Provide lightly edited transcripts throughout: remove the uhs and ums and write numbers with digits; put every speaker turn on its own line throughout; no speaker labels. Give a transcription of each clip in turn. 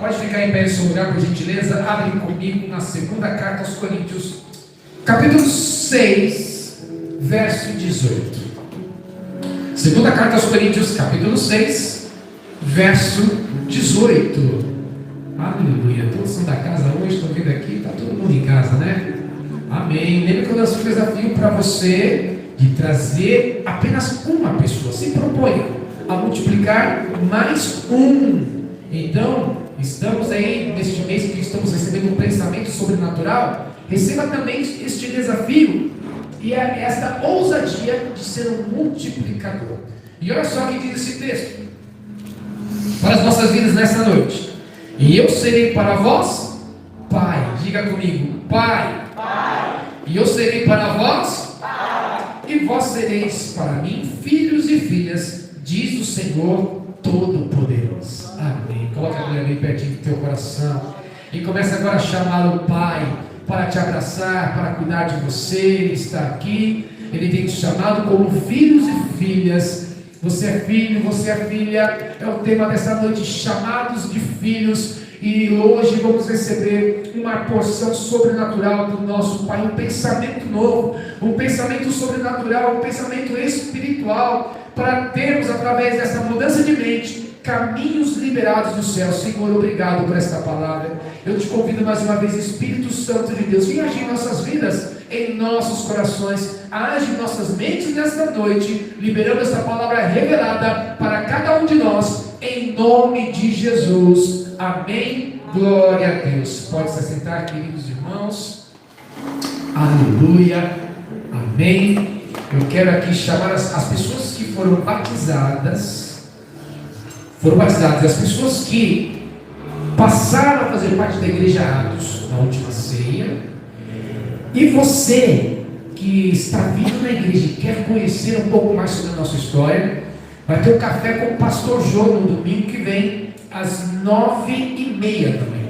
Pode ficar em pé no seu lugar, por gentileza. Abre comigo na segunda carta aos Coríntios, capítulo 6, verso 18. Segunda carta aos Coríntios, capítulo 6, verso 18. Aleluia. Todos são da casa hoje, estão vindo aqui, está todo mundo em casa, né? Amém. Lembra que eu lancei um desafio para você de trazer apenas uma pessoa. Se proponha a multiplicar mais um. Então, estamos aí neste mês que estamos recebendo um pensamento sobrenatural. Receba também este desafio e esta ousadia de ser um multiplicador. E olha só o que diz esse texto para as nossas vidas nesta noite. E eu serei para vós pai. Diga comigo, pai.
Pai.
E eu serei para vós
pai.
E vós sereis para mim filhos e filhas, diz o Senhor Todo-Poderoso. Amém. Coloca a mulher bem pertinho do teu coração e começa agora a chamar o pai para te abraçar, para cuidar de você. Ele está aqui, ele tem te chamado como filhos e filhas. Você é filho, você é filha, é o tema dessa noite, chamados de filhos. E hoje vamos receber uma porção sobrenatural do nosso Pai, um pensamento novo, um pensamento sobrenatural, um pensamento espiritual, para termos através dessa mudança de mente, caminhos liberados do céu. Senhor, obrigado por esta palavra. Eu te convido mais uma vez, Espírito Santo de Deus, vem agir em nossas vidas, em nossos corações, age em nossas mentes nesta noite, liberando esta palavra revelada para cada um de nós, em nome de Jesus. Amém. Glória a Deus. Pode se sentar, queridos irmãos. Aleluia. Amém. Eu quero aqui chamar as pessoas que foram batizadas. As pessoas que passaram a fazer parte da igreja Atos na última ceia. E você que está vindo na igreja e quer conhecer um pouco mais sobre a nossa história, vai ter um café com o pastor Jô no domingo que vem, às 9h30 da manhã.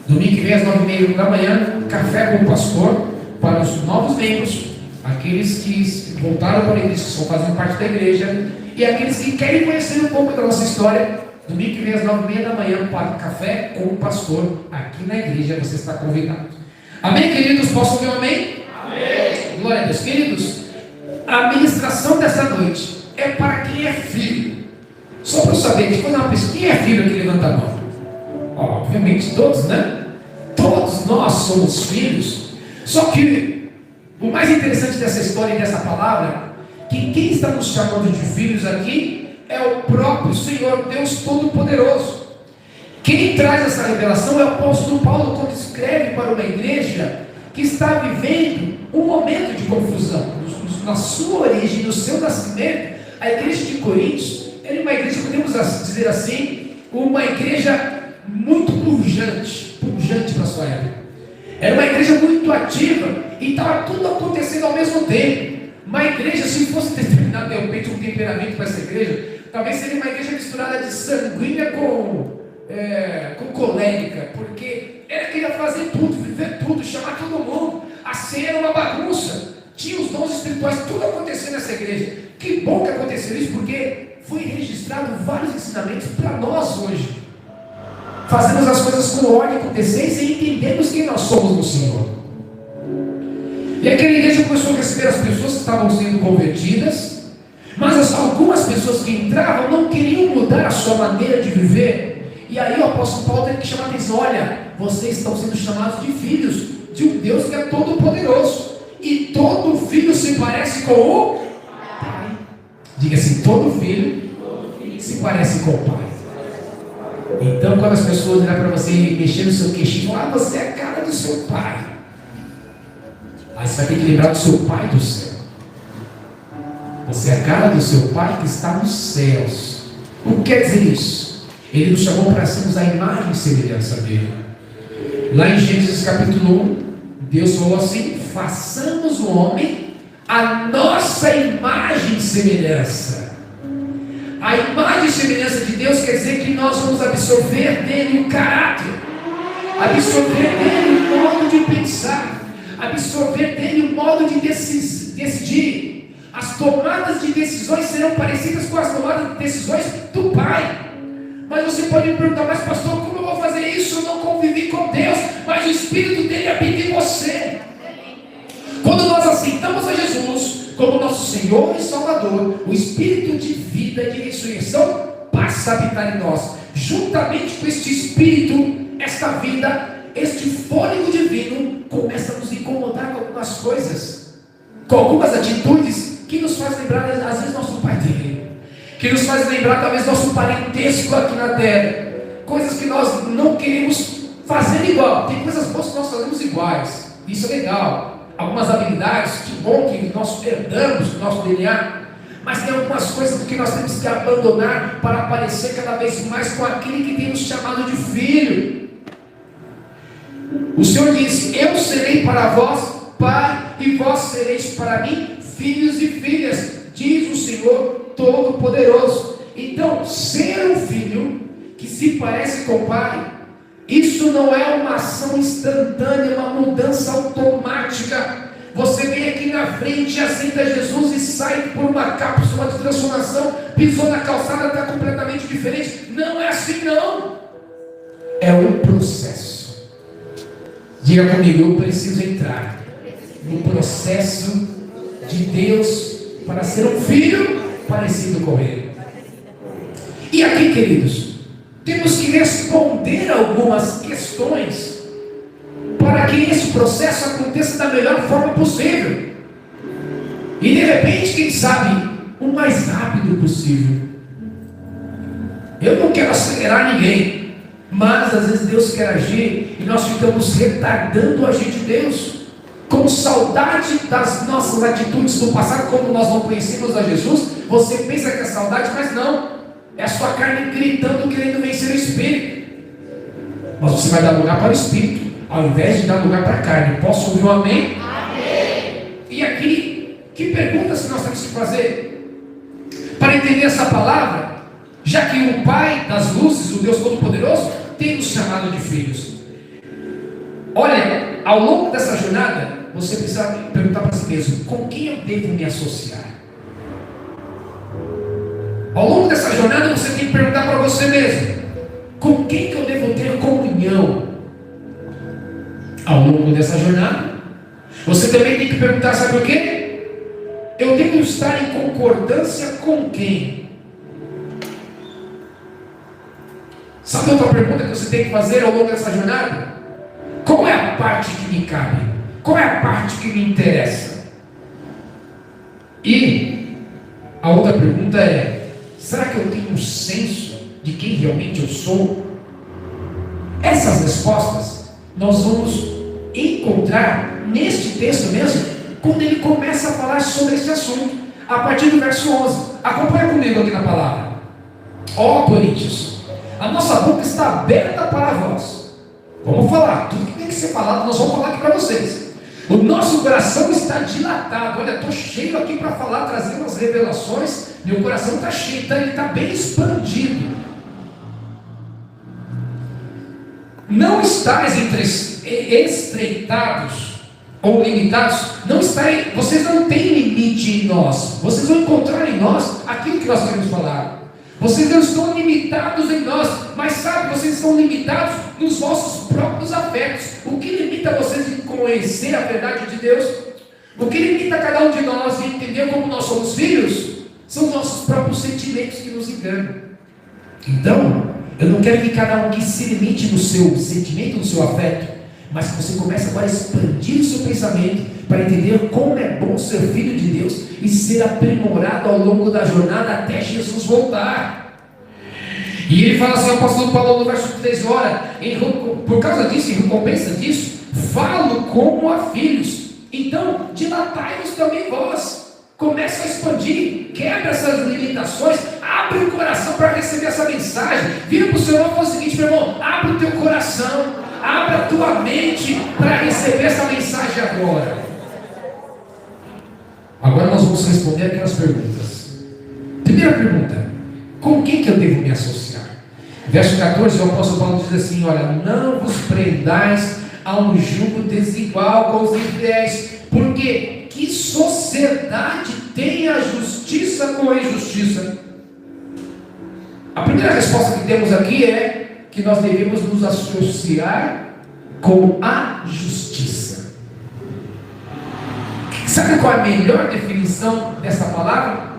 Domingo que vem às 9h30 da manhã, café com o pastor para os novos membros, aqueles que voltaram para a igreja, que estão fazendo parte da igreja, e aqueles que querem conhecer um pouco da nossa história. Domingo que vem às 9h30 da manhã para o café com o pastor aqui na igreja. Você está convidado. Amém, queridos? Posso ouvir um amém?
Amém.
Glória a Deus. Queridos, a ministração dessa noite é para quem é filho. Só para eu saber, deixa eu fazer uma pesquisa. Quem é filho aqui? Levanta a mão. Obviamente todos, né? Todos nós somos filhos. Só que o mais interessante dessa história e dessa palavra, que quem está nos chamando de filhos aqui é o próprio Senhor Deus Todo-Poderoso. Quem traz essa revelação é o apóstolo Paulo, quando escreve para uma igreja que está vivendo um momento de confusão. Na sua origem, no seu nascimento, a igreja de Coríntios era uma igreja, podemos dizer assim, uma igreja muito pujante para a sua época. Era uma igreja muito ativa e estava tudo acontecendo ao mesmo tempo. Uma igreja, se fosse determinado de repente um temperamento para essa igreja, talvez seria uma igreja misturada de sanguínea com colérica, porque ela queria fazer tudo, viver tudo, chamar todo mundo. A ceia era uma bagunça, tinha os dons espirituais, tudo acontecendo nessa igreja. Que bom que aconteceu isso, porque foi registrado vários ensinamentos para nós hoje. Fazemos as coisas com ordem, com decência e entendemos quem nós somos no Senhor. E aquela igreja começou a receber as pessoas que estavam sendo convertidas, mas algumas pessoas que entravam não queriam mudar a sua maneira de viver. E aí o apóstolo Paulo teve que chamar a atenção: olha, vocês estão sendo chamados de filhos de um Deus que é todo-poderoso, e todo filho se parece com o Pai. Diga assim: todo filho se parece com o Pai. Então, quando as pessoas olham para você e mexer no seu queixinho, falam: você é a cara do seu pai. Aí você vai ter que lembrar do seu Pai do céu. Você é a cara do seu Pai que está nos céus. O que quer dizer isso? Ele nos chamou para sermos a imagem e semelhança dele. Lá em Gênesis capítulo 1, Deus falou assim: façamos o homem a nossa imagem e semelhança. A imagem e semelhança de Deus quer dizer que nós vamos absorver dele o caráter, absorver dele o modo de pensar, absorver dele o modo de decidir. As tomadas de decisões serão parecidas com as tomadas de decisões do Pai. Mas você pode me perguntar: mas pastor, como eu vou fazer isso? Espírito dele habita em você. Quando nós aceitamos a Jesus como nosso Senhor e Salvador, o Espírito de vida e de ressurreição passa a habitar em nós. Juntamente com este Espírito, esta vida, este fôlego divino começa a nos incomodar com algumas coisas, com algumas atitudes que nos faz lembrar às vezes nosso pai dele, que nos faz lembrar talvez nosso parentesco aqui na terra, coisas que nós não queremos fazer igual. Tem coisas boas que nós fazemos iguais, isso é legal, algumas habilidades, que bom que nós herdamos do nosso DNA, mas tem algumas coisas que nós temos que abandonar para parecer cada vez mais com aquele que tem nos chamado de filho. O Senhor disse: eu serei para vós pai, e vós sereis para mim filhos e filhas, diz o Senhor Todo-Poderoso. Então, ser um filho que se parece com o pai, isso não é uma ação instantânea, uma mudança automática. Você vem aqui na frente, aceita Jesus e sai por uma cápsula de transformação, pisou na calçada, está completamente diferente. Não é assim não. É um processo. Diga comigo, eu preciso entrar no processo de Deus para ser um filho parecido com Ele. E aqui, queridos, temos que responder algumas questões para que esse processo aconteça da melhor forma possível. E de repente, quem sabe, o mais rápido possível. Eu não quero acelerar ninguém, mas às vezes Deus quer agir e nós ficamos retardando o agir de Deus, com saudade das nossas atitudes do passado, como nós não conhecemos a Jesus. Você pensa que é saudade, mas não, é a sua carne gritando, querendo vencer o Espírito. Mas você vai dar lugar para o Espírito, ao invés de dar lugar para a carne. Posso ouvir um amém? Amém. E aqui, que perguntas que nós temos que fazer para entender essa palavra, já que o Pai das luzes, o Deus Todo-Poderoso, tem nos chamado de filhos? Olha, ao longo dessa jornada, você precisa perguntar para si mesmo: com quem eu devo me associar? Ao longo dessa jornada, você tem que perguntar para você mesmo: com quem que eu devo ter comunhão? Ao longo dessa jornada, você também tem que perguntar, sabe o quê? Eu devo estar em concordância com quem? Sabe outra pergunta que você tem que fazer ao longo dessa jornada? Qual é a parte que me cabe? Qual é a parte que me interessa? E a outra pergunta é: será que eu tenho um senso de quem realmente eu sou? Essas respostas nós vamos encontrar neste texto mesmo, quando ele começa a falar sobre esse assunto, a partir do verso 11. Acompanha comigo aqui na palavra. Ó Coríntios, a nossa boca está aberta para vós. Vamos falar, tudo que tem que ser falado, nós vamos falar aqui para vocês. O nosso coração está dilatado. Olha, estou cheio aqui para falar, trazer umas revelações. Meu coração está cheio, ele está bem expandido. Não estáis estreitados ou limitados. Não estáis, vocês não têm limite em nós. Vocês vão encontrar em nós aquilo que nós queremos falar. Vocês não estão limitados em nós, mas sabe, vocês estão limitados nos vossos próprios afetos. O que limita vocês de conhecer a verdade de Deus? O que limita cada um de nós de entender como nós somos filhos? São os nossos próprios sentimentos que nos enganam. Então, eu não quero que cada um aqui se limite no seu sentimento, no seu afeto, mas que você comece agora a expandir o seu pensamento para entender como é bom ser filho de Deus e ser aprimorado ao longo da jornada até Jesus voltar. E ele fala assim, o apóstolo Paulo no verso 13: ora, por causa disso, em recompensa disso, falo como a filhos. Então, dilatai-vos também vós. Começa a expandir, quebra essas limitações, abre o coração para receber essa mensagem. Vira para o seu irmão e fala o seguinte: meu irmão, abre o teu coração, abre a tua mente para receber essa mensagem agora. Agora nós vamos responder aquelas perguntas. Primeira pergunta: com quem que eu devo me associar? Verso 14, o apóstolo Paulo diz assim: olha, não vos prendais a um jugo desigual com os infiéis, porque que sociedade tem a justiça com a injustiça? A primeira resposta que temos aqui é que nós devemos nos associar com a justiça. Sabe qual é a melhor definição dessa palavra?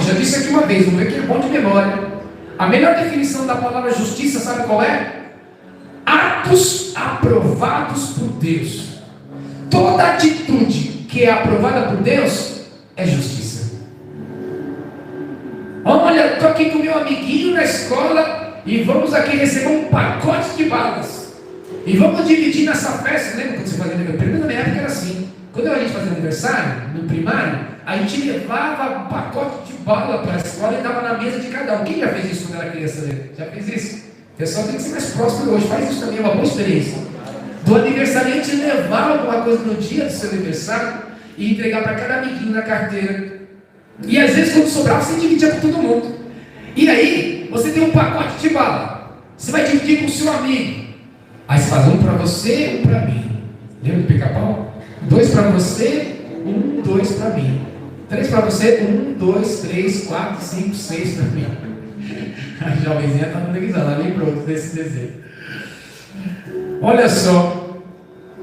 Já disse aqui uma vez, vamos ver que é bom de memória. A melhor definição da palavra justiça, sabe qual é? Atos aprovados por Deus. Toda atitude que é aprovada por Deus é justiça. Olha, estou aqui com meu amiguinho na escola e vamos aqui receber um pacote de balas. E vamos dividir nessa festa. Lembra quando você fazia aniversário? Pelo menos na minha época era assim. Quando a gente fazia aniversário, no primário, a gente levava um pacote de bala para a escola e dava na mesa de cada um. Quem já fez isso quando era criança? Né? Já fez isso? O pessoal tem que ser mais próximo hoje. Faz isso também, é uma boa experiência. Do aniversariante levar alguma coisa no dia do seu aniversário e entregar para cada amiguinho na carteira. E às vezes quando sobrava, você dividia com todo mundo. E aí, você tem um pacote de bala. Você vai dividir com o seu amigo. Aí você faz um para você, um para mim. Lembra do pica-pau? 2 para você, 1, 2 para mim. 3 para você, 1, 2, 3, 4, 5, 6 para mim. A jovenzinha está dando risada, ela lembrou desse desenho. Olha só,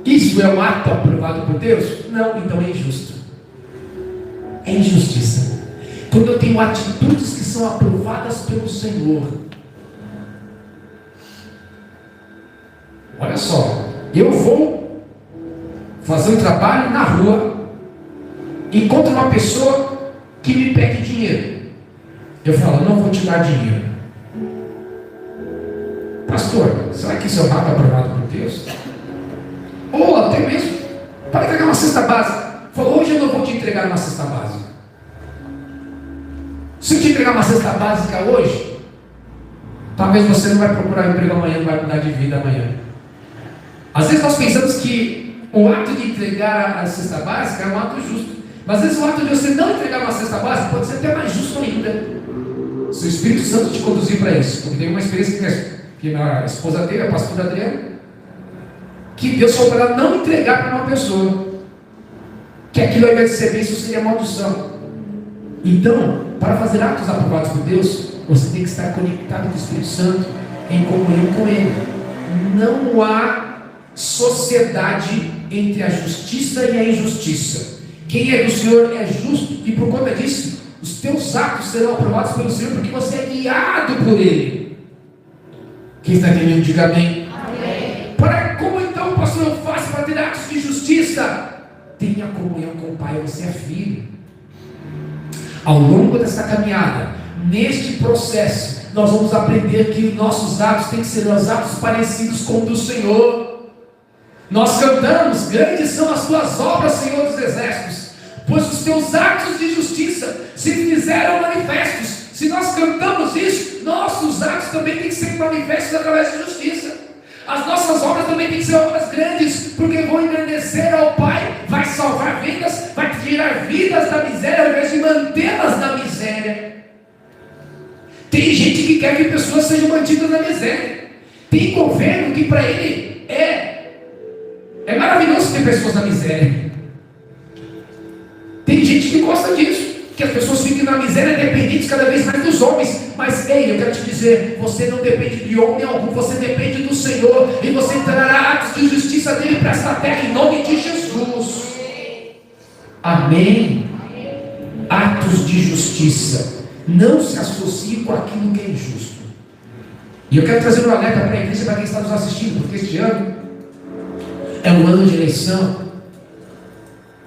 isso é um ato aprovado por Deus? Não, então é injusto. É injustiça. Quando eu tenho atitudes que são aprovadas pelo Senhor. Olha só, eu vou fazer um trabalho na rua, encontro uma pessoa que me pede dinheiro. Eu falo, não vou te dar dinheiro. Pastor, será que isso é um ato aprovado por Deus? Ou até mesmo, para entregar uma cesta básica. Falou, hoje eu não vou te entregar uma cesta básica. Se eu te entregar uma cesta básica hoje, talvez você não vai procurar emprego amanhã, não vai mudar de vida amanhã. Às vezes nós pensamos que o ato de entregar a cesta básica é um ato justo. Mas às vezes o ato de você não entregar uma cesta básica pode ser até mais justo ainda. Se o Espírito Santo te conduzir para isso. Porque tem uma experiência que minha esposa teve, a pastora Adriana, que Deus falou para ela não entregar para uma pessoa, que aquilo ao invés de ser bênção seria maldição. Então, para fazer atos aprovados por Deus, você tem que estar conectado com o Espírito Santo, em comunhão com Ele. Não há sociedade entre a justiça e a injustiça. Quem é do Senhor é justo, e por conta disso, os teus atos serão aprovados pelo Senhor, porque você é guiado por Ele. Quem está entendendo, diga amém. Amém. Como então, pastor, eu faço para ter atos de justiça? Tenha comunhão com o Pai, você é filho. Ao longo dessa caminhada, neste processo, nós vamos aprender que nossos atos têm que ser os atos parecidos com o do Senhor. Nós cantamos, grandes são as tuas obras, Senhor dos exércitos, pois os teus atos de justiça se fizeram manifestos. Se nós cantamos isso, nossos atos também têm que ser manifestos através de justiça. As nossas obras também têm que ser obras grandes, porque vão engrandecer ao Pai, vai salvar vidas, vai tirar vidas da miséria, ao invés de mantê-las na miséria. Tem gente que quer que pessoas sejam mantidas na miséria. Tem governo que para ele é maravilhoso ter pessoas na miséria. Tem gente que gosta disso, que as pessoas fiquem na miséria dependentes cada vez mais dos homens. Mas ei, eu quero te dizer, você não depende de homem algum, você depende do Senhor, e você trará atos de justiça dele para esta terra, em nome de Jesus. Amém. Atos de justiça. Não se associe com aquilo que é injusto. E eu quero trazer um alerta para a igreja, para quem está nos assistindo, porque este ano é um ano de eleição.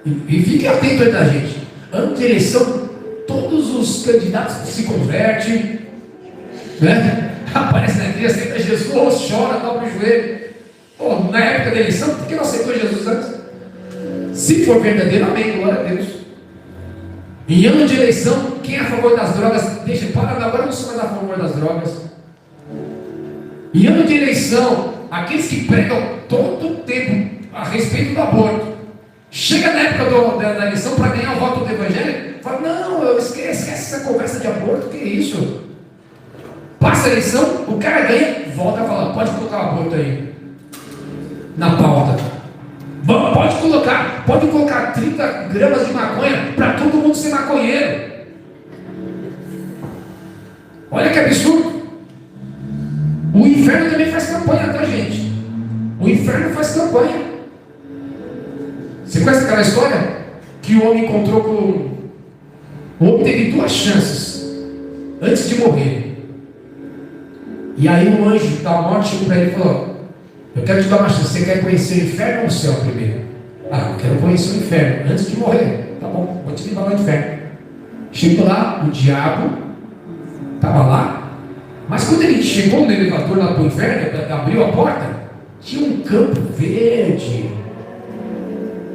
E fique atento aí da gente. Ano de eleição, todos os candidatos se convertem, né? Aparece na igreja, aceita Jesus, chora, dobra o joelho. Pô, na época da eleição, por que não aceitou Jesus antes? Se for verdadeiro, amém, glória a Deus. Em ano de eleição, quem é a favor das drogas, deixa, para, agora eu não sou mais a favor das drogas. Em ano de eleição, aqueles que pregam todo o tempo a respeito do aborto, chega na época da eleição para ganhar o voto do evangelho, fala, não, esquece essa conversa de aborto, que é isso? Passa a eleição, o cara ganha, volta a falar, pode colocar o aborto aí na pauta. Pode colocar 30 gramas de maconha para todo mundo ser maconheiro. Olha que absurdo. O inferno também faz campanha, tá, gente? O inferno faz campanha. Você conhece aquela história? Que o homem encontrou com... O homem teve 2 chances antes de morrer. E aí o anjo da morte chegou para ele e falou: eu quero te dar uma chance. Você quer conhecer o inferno ou o céu primeiro? Eu quero conhecer o inferno antes de morrer. Tá bom, vou te levar no inferno. Chegou lá, o diabo estava lá. Mas quando ele chegou no elevador lá para o inferno, abriu a porta, tinha um campo verde,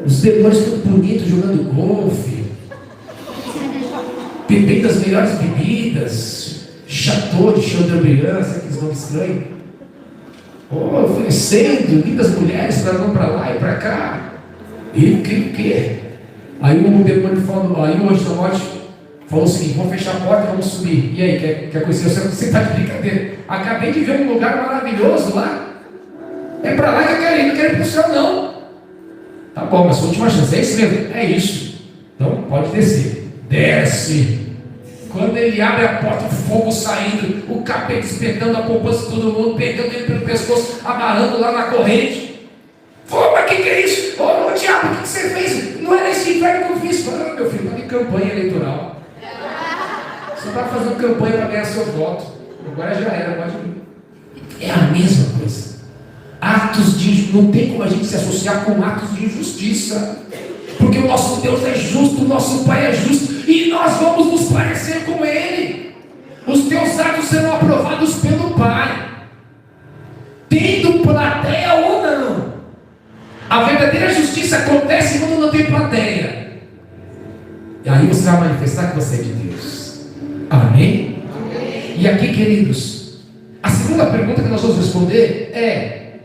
os demônios todos bonitos jogando golfe, bebendo as melhores bebidas, chateau de Chateaubriand, aqueles nomes estranhos, oferecendo lindas mulheres para não para lá e para cá. E o que? Aí o demônio falou, aí o anjo da morte falou o seguinte: vamos fechar a porta e vamos subir. E aí, quer conhecer? Você está de brincadeira? Acabei de ver um lugar maravilhoso lá. É para lá que eu quero ir, não quero ir para o céu não. Tá bom, mas sua última chance, é isso mesmo? É isso. Então pode descer. Desce. Quando ele abre a porta, o fogo saindo, o capeta espetando a poupança de todo mundo, pegando ele pelo pescoço, amarrando lá na corrente. Mas que é isso? Ô diabo, o que você fez? Não era esse inferno que eu fiz. Meu filho, está em campanha eleitoral. Você está fazendo campanha para ganhar seu voto. Agora já era, pode vir. É a mesma coisa. Atos de... Não tem como a gente se associar com atos de injustiça. Porque o nosso Deus é justo, o nosso Pai é justo. E nós vamos nos parecer com Ele. Os teus atos serão aprovados pelo Pai. Tendo plateia ou não. A verdadeira justiça acontece quando não tem plateia. E aí você vai manifestar que você é de Deus. Amém? Amém. E aqui, queridos, a segunda pergunta que nós vamos responder é: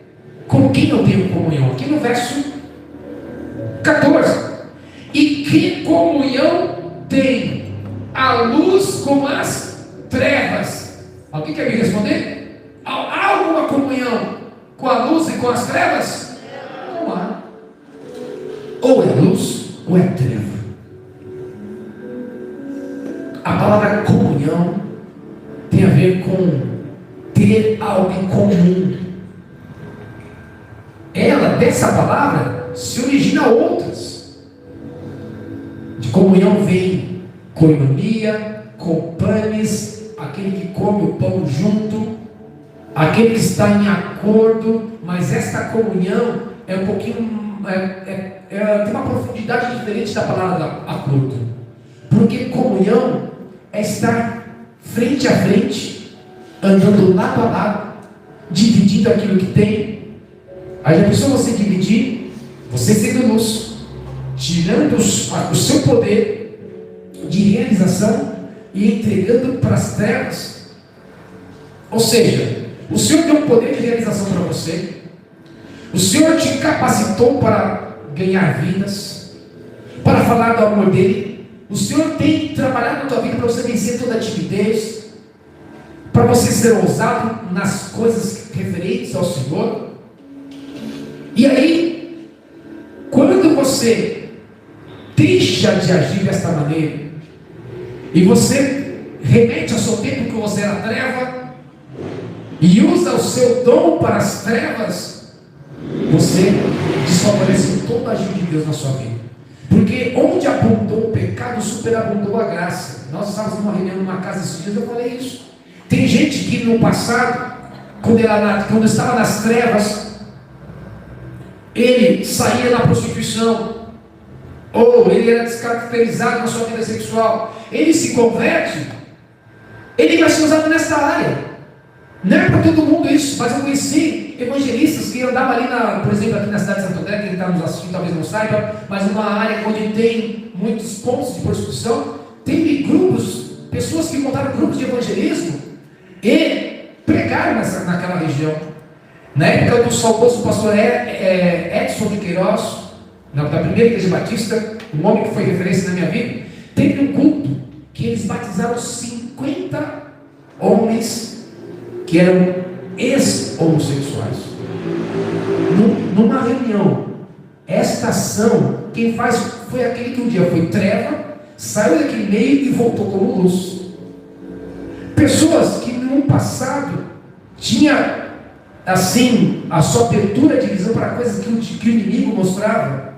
com quem eu tenho comunhão? Aqui no verso 14. E que comunhão tem a luz com as trevas? Alguém quer me responder? Há alguma comunhão com a luz e com as trevas? Não há. Ou é luz ou é treva. A palavra comunhão tem a ver com ter algo em comum. Dessa palavra se origina outras. De comunhão vem koinonia, companes, aquele que come o pão junto, aquele que está em acordo. Mas esta comunhão é um pouquinho, tem uma profundidade diferente da palavra acordo. Porque comunhão é estar frente a frente, andando lado a lado, dividindo aquilo que tem. Aí já pensou você dividir, você sendo luz, tirando o seu poder de realização e entregando para as trevas? Ou seja, o Senhor tem um poder de realização para você, o Senhor te capacitou para ganhar vidas, para falar do amor dele, o Senhor tem trabalhado na tua vida para você vencer toda a timidez, para você ser ousado nas coisas referentes ao Senhor. E aí, quando você deixa de agir desta maneira, e você remete ao seu tempo que você era treva, e usa o seu dom para as trevas, você desfavorece toda a ajuda de Deus na sua vida. Porque onde abundou o pecado, superabundou a graça. Nós estávamos numa reunião numa casa esses dias, eu falei isso. Tem gente que no passado, quando estava nas trevas, ele saía na prostituição, ou ele era descaracterizado na sua vida sexual. Ele se converte, ele vai ser usado nesta área. Não é para todo mundo isso, mas eu conheci evangelistas que andavam ali, por exemplo, aqui na cidade de Santo André, que ele está nos assistindo, talvez não saiba, mas uma área onde tem muitos pontos de prostituição. Teve grupos, pessoas que montaram grupos de evangelismo e pregaram naquela região. Na época do saudoso pastor Edson de Queiroz, da primeira igreja batista, um homem que foi referência na minha vida, teve um culto que eles batizaram 50 homens que eram ex-homossexuais. Numa reunião, esta ação, quem faz foi aquele que um dia foi treva, saiu daquele meio e voltou como luz. Pessoas que no passado tinha assim, a sua abertura de visão para coisas que o inimigo mostrava,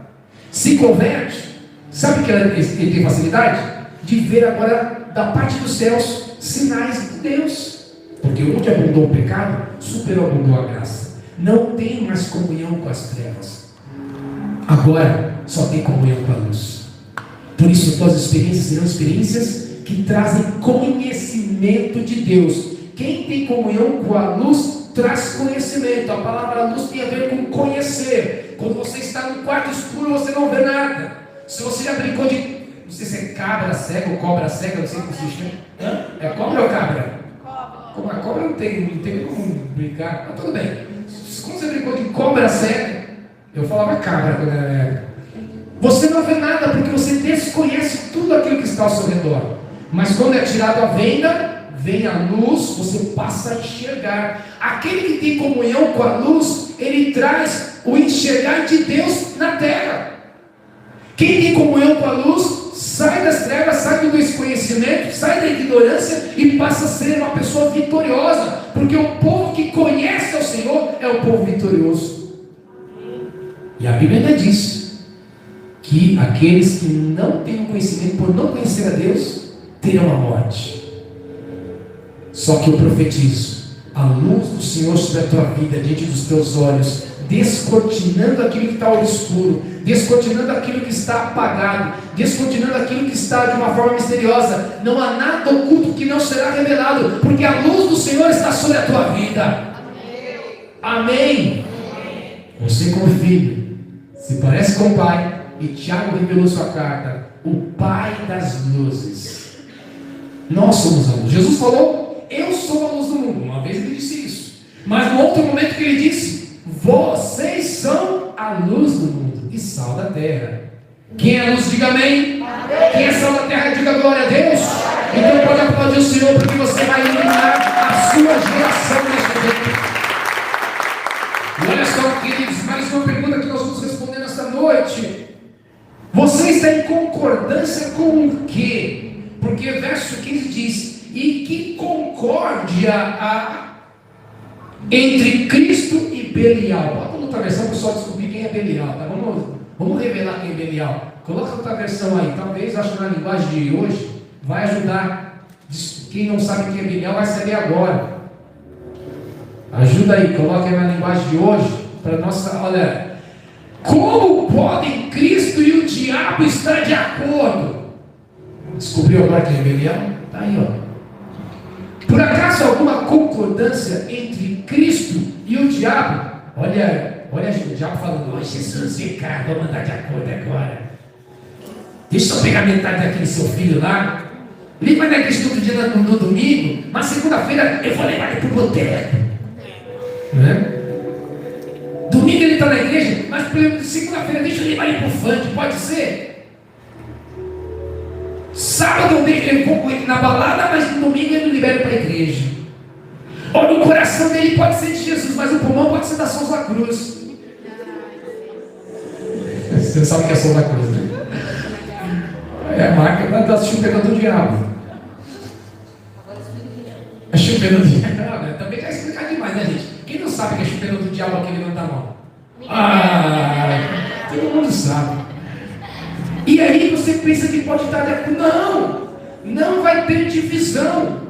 se converte. Sabe que ele tem facilidade? De ver agora, da parte dos céus, sinais de Deus. Porque onde abundou o pecado, superabundou a graça. Não tem mais comunhão com as trevas. Agora, só tem comunhão com a luz. Por isso, tuas experiências serão experiências que trazem conhecimento de Deus. Quem tem comunhão com a luz, traz conhecimento. A palavra luz tem a ver com conhecer. Quando você está no quarto escuro, você não vê nada. Se você já brincou de, não sei se é cabra cega ou cobra cega, não sei como se chama. É cobra ou cabra? Como a cobra não tem como brincar, mas tudo bem. Como você brincou de cobra cega, eu falava cabra quando era época. Você não vê nada porque você desconhece tudo aquilo que está ao seu redor. Mas quando é tirado a venda, vem a luz, você passa a enxergar. Aquele que tem comunhão com a luz, ele traz o enxergar de Deus na terra. Quem tem comunhão com a luz, sai das trevas, sai do desconhecimento, sai da ignorância e passa a ser uma pessoa vitoriosa. Porque o povo que conhece ao Senhor é o povo vitorioso. E a Bíblia ainda diz que aqueles que não têm o conhecimento por não conhecer a Deus, terão a morte. Só que eu profetizo a luz do Senhor sobre a tua vida, diante dos teus olhos, descortinando aquilo que está obscuro, descortinando aquilo que está apagado, descortinando aquilo que está de uma forma misteriosa. Não há nada oculto que não será revelado, porque a luz do Senhor está sobre a tua vida. Amém. Você como filho se parece com o Pai, e Tiago revelou sua carta, o Pai das luzes. Nós somos a luz. Jesus falou, eu sou a luz do mundo. Uma vez ele disse isso. Mas no outro momento que ele disse, vocês são a luz do mundo e sal da terra. Quem é a luz, diga amém. Quem é sal da terra, diga glória a Deus. Então pode aplaudir o Senhor, porque você vai iluminar a sua geração neste tempo. E olha só, queridos, mais uma pergunta que nós vamos responder nesta noite. Você está em concordância com o quê? Porque o verso 15 diz, e que concórdia há entre Cristo e Belial. Bota outra versão para o pessoal descobrir quem é Belial, tá? Vamos revelar quem é Belial. Coloca outra versão aí, talvez, acho que na linguagem de hoje, vai ajudar. Quem não sabe quem é Belial vai saber agora. Ajuda aí, coloca aí na linguagem de hoje, para nossa, olha... Como podem Cristo e o diabo estar de acordo? Descobriu agora quem é Belial? Está aí, ó. Por acaso alguma concordância entre Cristo e o diabo? Olha o diabo falando, Jesus, vem cá, vamos andar de acordo agora. Deixa eu pegar metade daquele seu filho lá. Ele vai na igreja todo dia no domingo, mas segunda-feira eu vou levar ele para o boteco. Não é? Domingo ele está na igreja, mas segunda-feira deixa eu levar ele para o funk, pode ser? Sábado eu deixo ele com ele na balada, mas no domingo ele libera para a igreja. Olha, o coração dele pode ser de Jesus, mas o pulmão pode ser da Souza Cruz. Você não sabe o que é Souza Cruz, né? É a marca da chupeta do diabo. A chupeta do diabo, também já explicar demais, né, gente? Quem não sabe que é chupeta do diabo aqui levanta a mão? Todo mundo sabe. E aí você pensa que pode estar de acordo. Não vai ter divisão.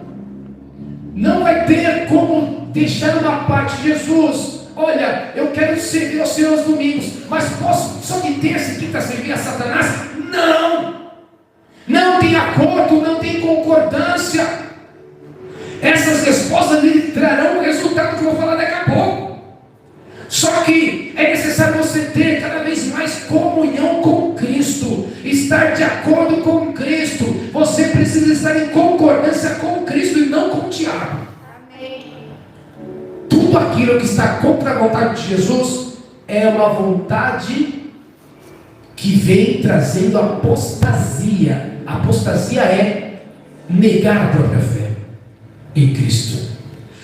Não vai ter como deixar uma parte de Jesus. Olha, eu quero servir ao Senhor aos domingos, mas posso só de terça e quinta servir a Satanás? Não tem acordo, não tem concordância. Essas respostas lhe trarão o resultado que eu vou falar daqui a pouco. Só que é necessário você ter cada vez mais comunhão com Cristo, estar de acordo com Cristo. Você precisa estar em concordância com Cristo e não com o diabo. Amém. Tudo aquilo que está contra a vontade de Jesus é uma vontade que vem trazendo apostasia. Apostasia é negar a própria fé em Cristo.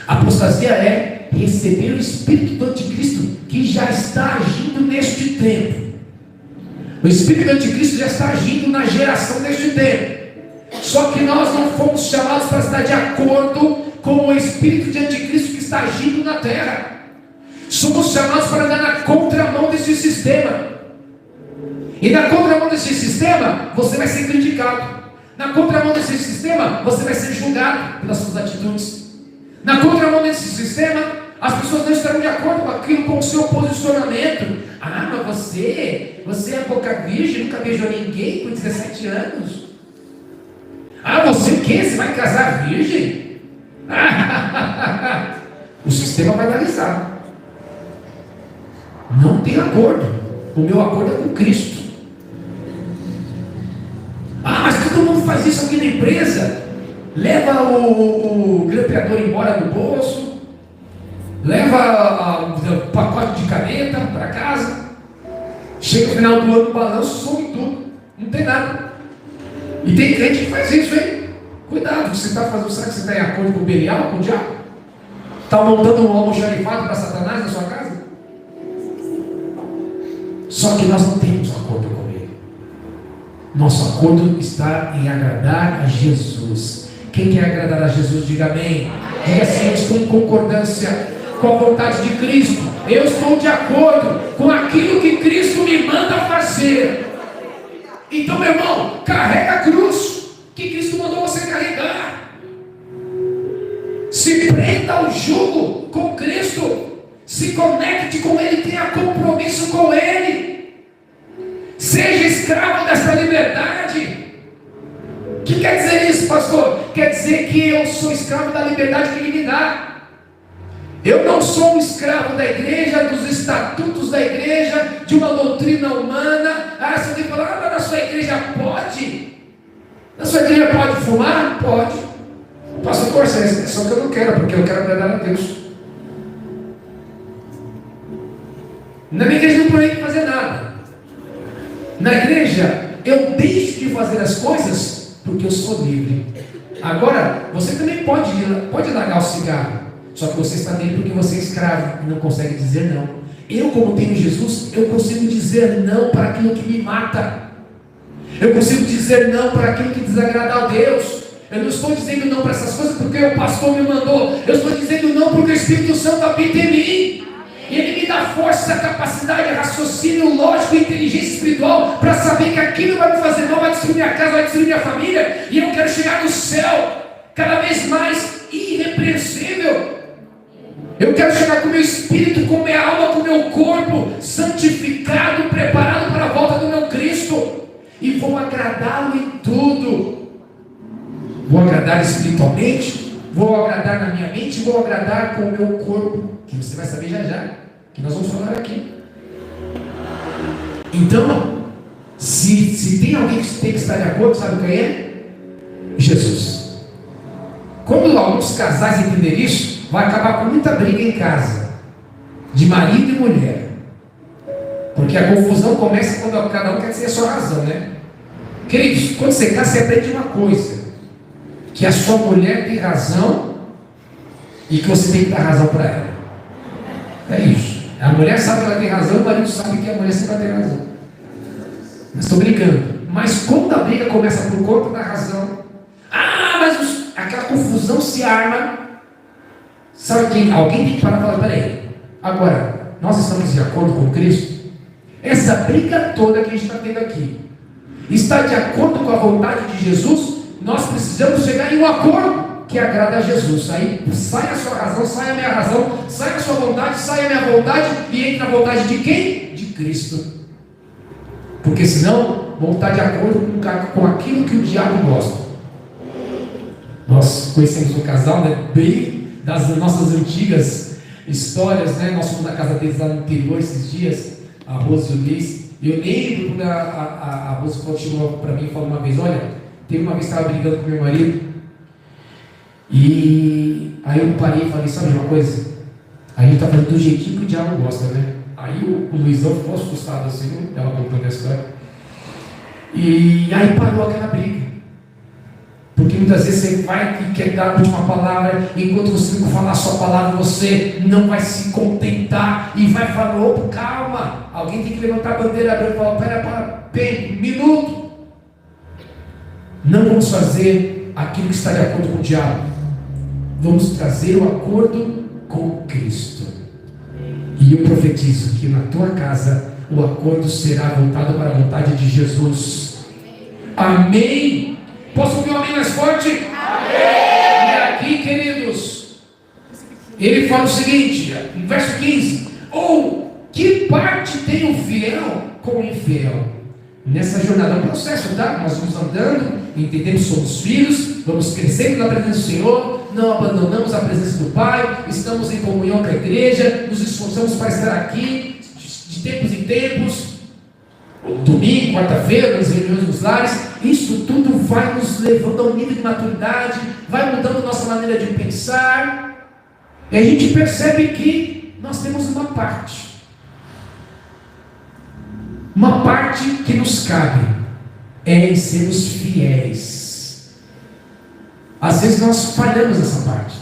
Apostasia é receber o Espírito do Anticristo que já está agindo neste tempo. O Espírito do Anticristo já está agindo na geração deste tempo. Só que nós não fomos chamados para estar de acordo com o Espírito de Anticristo que está agindo na terra. Somos chamados para andar na contramão desse sistema. E na contramão desse sistema, você vai ser criticado. Na contramão desse sistema, você vai ser julgado pelas suas atitudes. Na contramão desse sistema, as pessoas não estarão de acordo com aquilo, com o seu posicionamento. Ah, mas você é boca virgem, nunca beijou ninguém com 17 anos. Ah, você o quê? Você vai casar virgem? O sistema vai analisar. Não tem acordo. O meu acordo é com Cristo. Ah, mas todo mundo faz isso aqui na empresa. Leva o grampeador embora do bolso. Leva o pacote de caneta para casa. Chega no final do ano, balanço, some tudo. Não tem nada. E tem crente que faz isso, hein? Cuidado, você está fazendo. Será que você está em acordo com o Belial, com o diabo? Está montando um almoxarifado para Satanás na sua casa? Só que nós não temos acordo com ele. Nosso acordo está em agradar a Jesus. Quem quer agradar a Jesus, diga amém. Diga assim: eu estou em concordância com a vontade de Cristo. Eu estou de acordo com aquilo que Cristo me manda fazer. Então, meu irmão, carrega a cruz que Cristo mandou você carregar. Se prenda ao jugo com Cristo. Se conecte com Ele, tenha compromisso com Ele. Seja escravo dessa liberdade. O que quer dizer isso, pastor? Quer dizer que eu sou escravo da liberdade que Ele me dá. Eu não sou um escravo da igreja, dos estatutos da igreja, de uma doutrina humana. Ah, se alguém falar, mas na sua igreja pode? Na sua igreja pode fumar? Pode. Pastor, é só que eu não quero, porque eu quero agradar a Deus. Na minha igreja não proíbe fazer nada. Na igreja, eu deixo de fazer as coisas porque eu sou livre. Agora, você também pode largar o cigarro. Só que você está nele porque você é escravo e não consegue dizer não. Eu, como tenho Jesus, eu consigo dizer não para aquilo que me mata. Eu consigo dizer não para aquilo que desagrada a Deus. Eu não estou dizendo não para essas coisas porque o pastor me mandou. Eu estou dizendo não porque o Espírito Santo habita em mim. E Ele me dá força, capacidade, raciocínio lógico e inteligência espiritual para saber que aquilo vai me fazer mal, vai destruir minha casa, vai destruir minha família. E eu quero chegar no céu cada vez mais irrepreensível. Eu quero chegar com o meu espírito, com minha alma, com o meu corpo santificado, preparado para a volta do meu Cristo. E vou agradá-lo em tudo. Vou agradar espiritualmente, vou agradar na minha mente, vou agradar com o meu corpo, que você vai saber já, que nós vamos falar aqui. Então, se tem alguém que tem que estar de acordo, sabe quem é? Jesus. Quando alguns casais entenderem isso, vai acabar com muita briga em casa, de marido e mulher, porque a confusão começa quando cada um quer ser a sua razão, né? Queridos, quando você casa, você aprende uma coisa: que a sua mulher tem razão e que você tem que dar razão para ela. É isso. A mulher sabe que ela tem razão, o marido sabe que a mulher sempre vai ter razão. Mas estou brincando. Mas quando a briga começa por conta da razão, mas aquela confusão se arma. Sabe quem? Alguém tem que parar e falar: peraí, agora, nós estamos de acordo com Cristo? Essa briga toda que a gente está tendo aqui está de acordo com a vontade de Jesus? Nós precisamos chegar em um acordo que agrada a Jesus. Aí sai a sua razão, sai a minha razão, sai a sua vontade, sai a minha vontade, e entra a vontade de quem? De Cristo. Porque senão vão estar de acordo com aquilo que o diabo gosta. Nós conhecemos um casal, né, bem das nossas antigas histórias, né? Nós fomos na casa deles lá no interior esses dias, a Rose e o Luiz. E eu lembro quando a Rose chegou para mim e falou uma vez: olha, teve uma vez que estava brigando com meu marido, e aí eu parei e falei: sabe uma coisa? A gente está fazendo do jeitinho que o diabo gosta, né? Aí o Luizão ficou assustado assim, ela contando a história. E aí parou aquela briga. Porque muitas vezes você vai e quer dar a última palavra, e enquanto você não falar a sua palavra, você não vai se contentar e vai falar: opa, calma, alguém tem que levantar a bandeira branca e falar: pera, minuto. Não vamos fazer aquilo que está de acordo com o diabo. Vamos trazer o acordo com Cristo. E E eu profetizo que na tua casa o acordo será voltado para a vontade de Jesus. Amém? Posso ouvir um amém mais forte? Amém! E aqui, queridos, ele fala o seguinte, em verso 15: ou que parte tem o fiel com o infiel? Nessa jornada é um processo, tá? Nós vamos andando, entendemos que somos filhos, vamos crescendo na presença do Senhor, não abandonamos a presença do Pai, estamos em comunhão com a igreja, nos esforçamos para estar aqui de tempos em tempos, domingo, quarta-feira, nas reuniões nos lares. Isso tudo vai nos levando a um nível de maturidade, vai mudando nossa maneira de pensar, e a gente percebe que nós temos uma parte que nos cabe, é em sermos fiéis. Às vezes nós falhamos nessa parte,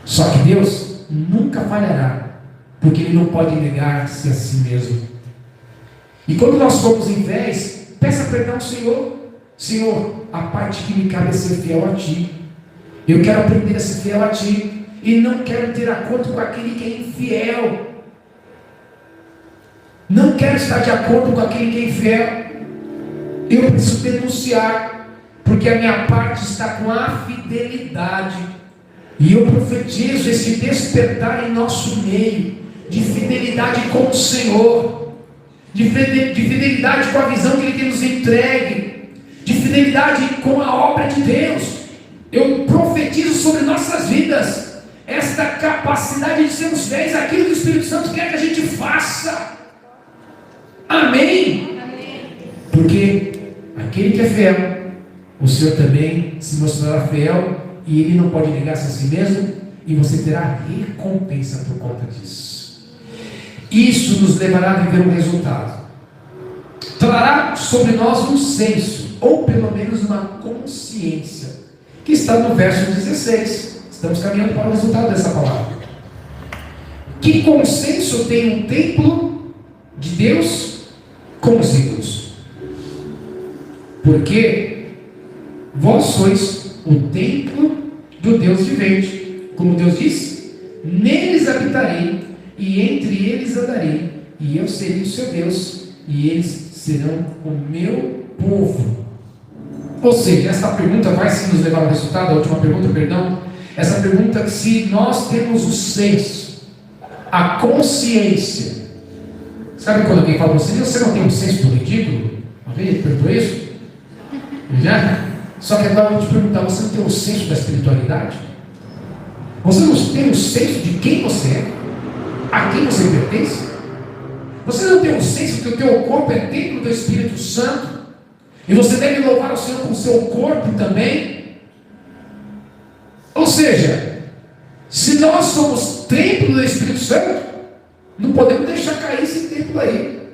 só que Deus nunca falhará, porque Ele não pode negar-se a si mesmo. E quando nós formos infiéis, peça perdão ao Senhor. Senhor, a parte que me cabe é ser fiel a Ti. Eu quero aprender a ser fiel a Ti, e não quero ter acordo com aquele que é infiel. Não quero estar de acordo com aquele que é infiel. Eu preciso denunciar, porque a minha parte está com a fidelidade. E eu profetizo esse despertar em nosso meio, de fidelidade com o Senhor, de fidelidade com a visão que Ele tem nos entregue, de fidelidade com a obra de Deus. Eu profetizo sobre nossas vidas esta capacidade de sermos fiéis àquilo que o Espírito Santo quer que a gente faça. Amém? Porque aquele que é fiel, o Senhor também se mostrará fiel, e Ele não pode negar-se a si mesmo, e você terá recompensa por conta disso. Isso nos levará a viver um resultado. Trará sobre nós um senso, ou pelo menos uma consciência, que está no verso 16. Estamos caminhando para o resultado dessa palavra. Que consenso tem um templo de Deus com os ídolos? Porque vós sois o templo do Deus vivente. Como Deus disse: neles habitarei, e entre eles andarei, e eu serei o seu Deus, e eles serão o meu povo. Ou seja, essa pergunta vai se nos levar ao resultado. A última pergunta, perdão. Essa pergunta, se nós temos o senso, a consciência. Sabe quando alguém fala para você não tem um senso do ridículo? Alguém perguntou isso? Já? Só que agora eu vou te perguntar: você não tem o senso da espiritualidade? Você não tem o senso de quem você é? A quem você pertence? Você não tem o senso que o teu corpo é templo do Espírito Santo? E você deve louvar o Senhor com o seu corpo também? Ou seja, se nós somos templo do Espírito Santo, não podemos deixar cair esse templo aí.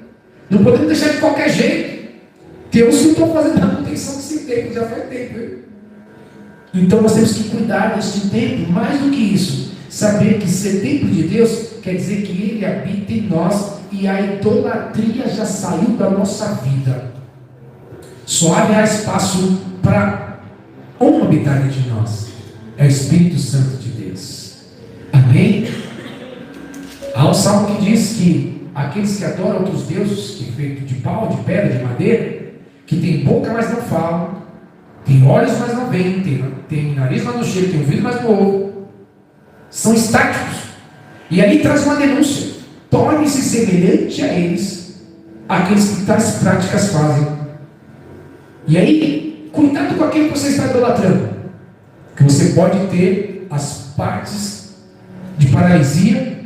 Não podemos deixar de qualquer jeito. Deus não está fazendo a manutenção desse templo, já faz tempo. Hein? Então nós temos que cuidar deste templo. Mais do que isso, saber que ser templo de Deus quer dizer que Ele habita em nós, e a idolatria já saiu da nossa vida. Só haverá espaço para um habitar de nós, é o Espírito Santo de Deus. Amém? Há um salmo que diz que aqueles que adoram outros deuses, que é feito de pau, de pedra, de madeira, que tem boca, mas não falam, tem olhos, mas não veem, tem nariz, mas não cheiram, tem ouvido, mas não ouvem, são estáticos. E ali traz uma denúncia: torne-se semelhante a eles, aqueles que tais práticas fazem. E aí, cuidado com aquilo que você está idolatrando, que você pode ter as partes de paralisia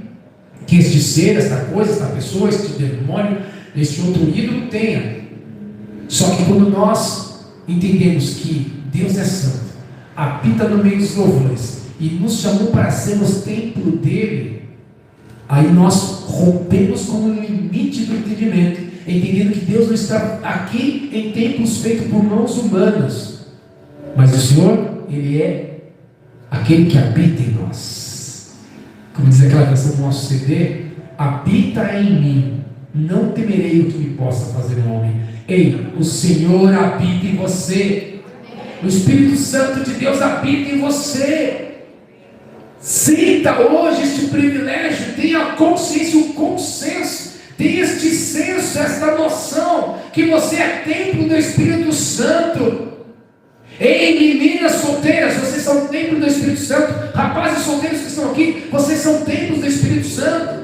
que este ser, esta coisa, esta pessoa, este demônio, este outro ídolo tenha. Só que quando nós entendemos que Deus é santo, habita no meio dos louvores e nos chamou para sermos templo dele, aí nós rompemos com o limite do entendimento, entendendo que Deus não está aqui em templos feitos por mãos humanas, mas o Senhor, Ele é aquele que habita em nós. Como diz aquela canção do nosso CD: habita em mim, não temerei o que me possa fazer um homem. Ei, o Senhor habita em você, o Espírito Santo de Deus habita em você. Sim, sinta hoje este privilégio, tenha a consciência, o consenso, tenha este senso, esta noção, que você é templo do Espírito Santo. Ei, meninas solteiras, vocês são templo do Espírito Santo. Rapazes solteiros que estão aqui, vocês são templos do Espírito Santo.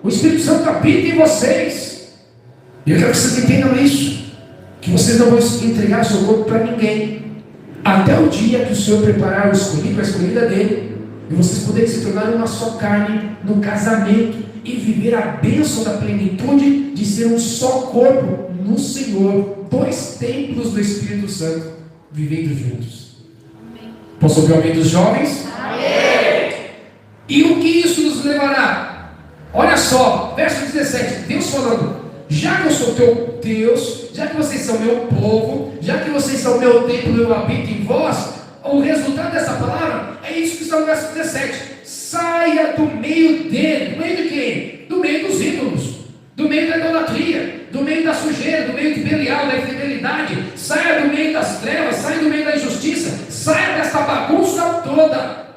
O Espírito Santo habita em vocês. E eu quero que vocês entendam isso, que vocês não vão entregar o seu corpo para ninguém, até o dia que o Senhor preparar o escolhido, a escolhida dele, e vocês poderem se tornar uma só carne no casamento, e viver a bênção da plenitude de ser um só corpo no Senhor, dois templos do Espírito Santo, vivendo juntos. Amém. Posso ouvir o amém dos jovens? Amém. E o que isso nos levará? Olha só, verso 17, Deus falando: já que eu sou teu Deus, já que vocês são meu povo, já que vocês são meu templo, eu habito em vós, o resultado dessa palavra é isso que está no verso 17: saia do meio dele. Do meio de quem? Do meio dos ídolos, do meio da idolatria, do meio da sujeira, do meio de Belial, da infidelidade. Saia do meio das trevas, saia do meio da injustiça, saia dessa bagunça toda.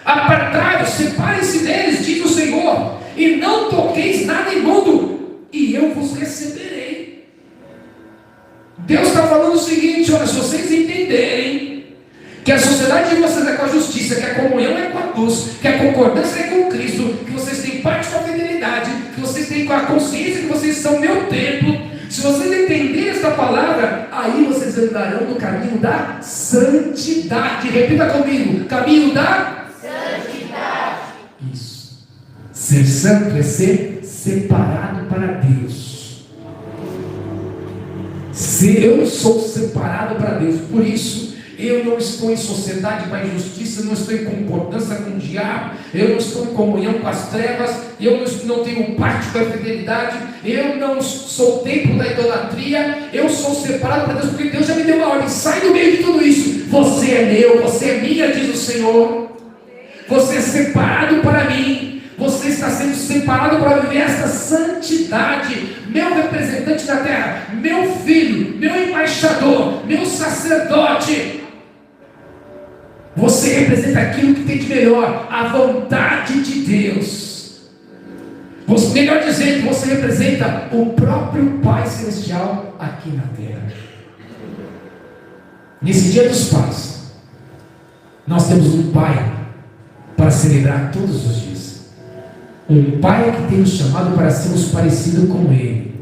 Apartai-vos, separem-se deles, diz o Senhor, e não toqueis nada imundo, e eu vos receberei. Deus está falando o seguinte: olha, se vocês entenderem que a sociedade de vocês é com a justiça, que a comunhão é com a luz, que a concordância é com Cristo, que vocês têm parte com a fidelidade, que vocês têm com a consciência que vocês são meu templo, se vocês entenderem esta palavra, aí vocês andarão no caminho da santidade. Repita comigo: caminho da santidade. Isso. Ser santo é ser separado para Deus. Se eu sou separado para Deus, por isso eu não estou em sociedade com a injustiça, não estou em concordância com o diabo, eu não estou em comunhão com as trevas, eu não tenho parte com a fidelidade, eu não sou templo da idolatria, eu sou separado para Deus, porque Deus já me deu uma ordem: sai do meio de tudo isso. Você é meu, você é minha, diz o Senhor. Você é separado para mim, você está sendo separado para viver essa santidade. Meu representante na terra, meu filho, meu embaixador, meu sacerdote. Você representa aquilo que tem de melhor, a vontade de Deus. Melhor dizendo, você representa o próprio Pai Celestial aqui na terra. Nesse dia dos pais, nós temos um Pai para celebrar todos os dias. Um Pai que tem nos chamado para sermos parecidos com Ele,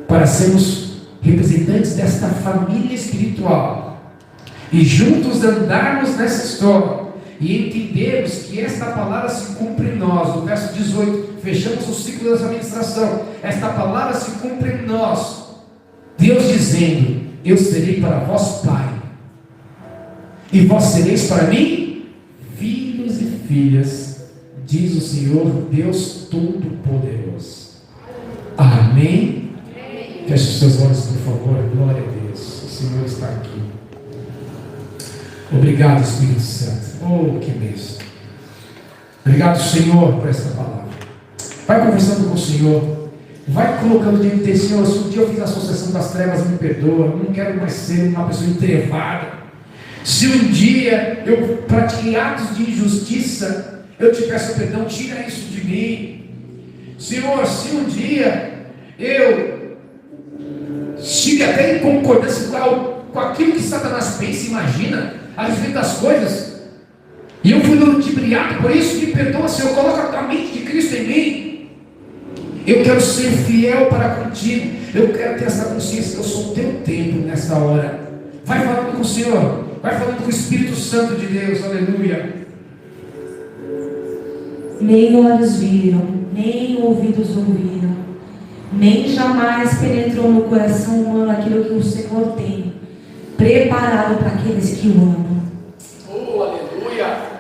para sermos representantes desta família espiritual, e juntos andarmos nessa história, e entendermos que esta palavra se cumpre em nós. No verso 18, fechamos o ciclo dessa ministração. Esta palavra se cumpre em nós, Deus dizendo: eu serei para vós Pai, e vós sereis para mim filhos e filhas, diz o Senhor Deus Todo-Poderoso. Amém? Feche os seus olhos, por favor. Glória a Deus, o Senhor está aqui. Obrigado, Espírito Santo. Oh, que bênção. Obrigado, Senhor, por esta palavra. Vai conversando com o Senhor, vai colocando diante de Senhor: se um dia eu fiz a associação das trevas, me perdoa, não quero mais ser uma pessoa entrevada. Se um dia eu pratiquei atos de injustiça, eu te peço perdão, tira isso de mim. Senhor, se um dia eu estive até em concordância com aquilo que Satanás pensa e imagina a respeito das coisas, e eu fui ludibriado por isso, me perdoa, Senhor, coloca a mente de Cristo em mim. Eu quero ser fiel para contigo, eu quero ter essa consciência que eu sou o teu templo nesta hora. Vai falando com o Senhor, vai falando com o Espírito Santo de Deus. Aleluia.
Nem olhos viram, nem ouvidos ouviram, nem jamais penetrou no coração humano aquilo que o Senhor tem preparado para aqueles que o amam.
Oh, aleluia!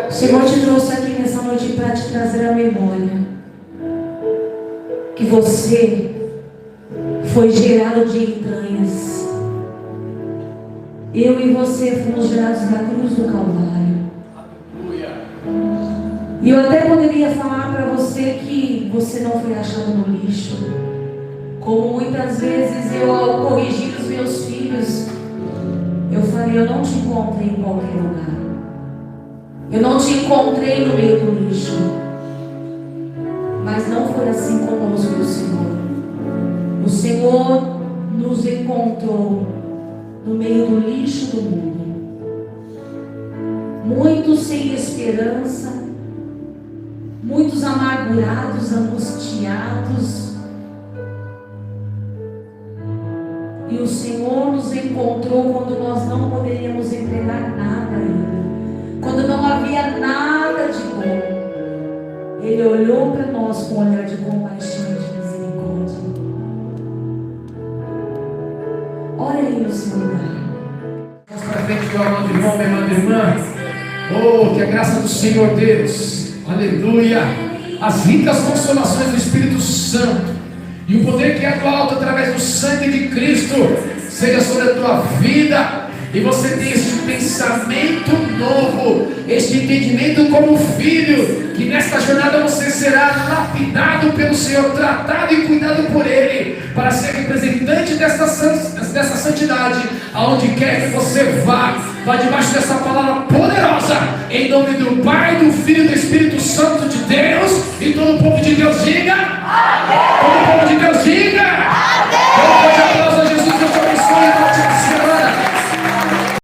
O Senhor te trouxe aqui nessa noite para te trazer a memória que você foi gerado de entranhas. Eu e você fomos gerados na cruz do Calvário.
Aleluia!
E eu até poderia falar para você que você não foi achado no lixo, como muitas vezes eu, ao corrigir os meus filhos, eu falei: eu não te encontrei em qualquer lugar. Eu não te encontrei no meio do lixo. Mas não foi assim conosco o Senhor. O Senhor nos encontrou no meio do lixo do mundo. Muitos sem esperança, muitos amargurados, angustiados. E o Senhor nos encontrou quando nós não poderíamos entregar nada a Ele, quando não havia nada de bom. Ele olhou para nós com um olhar de compaixão e de misericórdia. Olha aí no seu lugar.
Vamos para frente, meu amado irmão, minha amada irmã. Oh, que a graça do Senhor Deus, aleluia, as ricas consolações do Espírito Santo e o poder que é do alto através do sangue de Cristo seja sobre a tua vida, e você tenha este pensamento novo, este entendimento como filho, que nesta jornada você será lapidado pelo Senhor, tratado e cuidado por Ele, para ser representante dessa santidade, aonde quer que você vá debaixo dessa palavra poderosa, em nome do Pai, do Filho e do Espírito Santo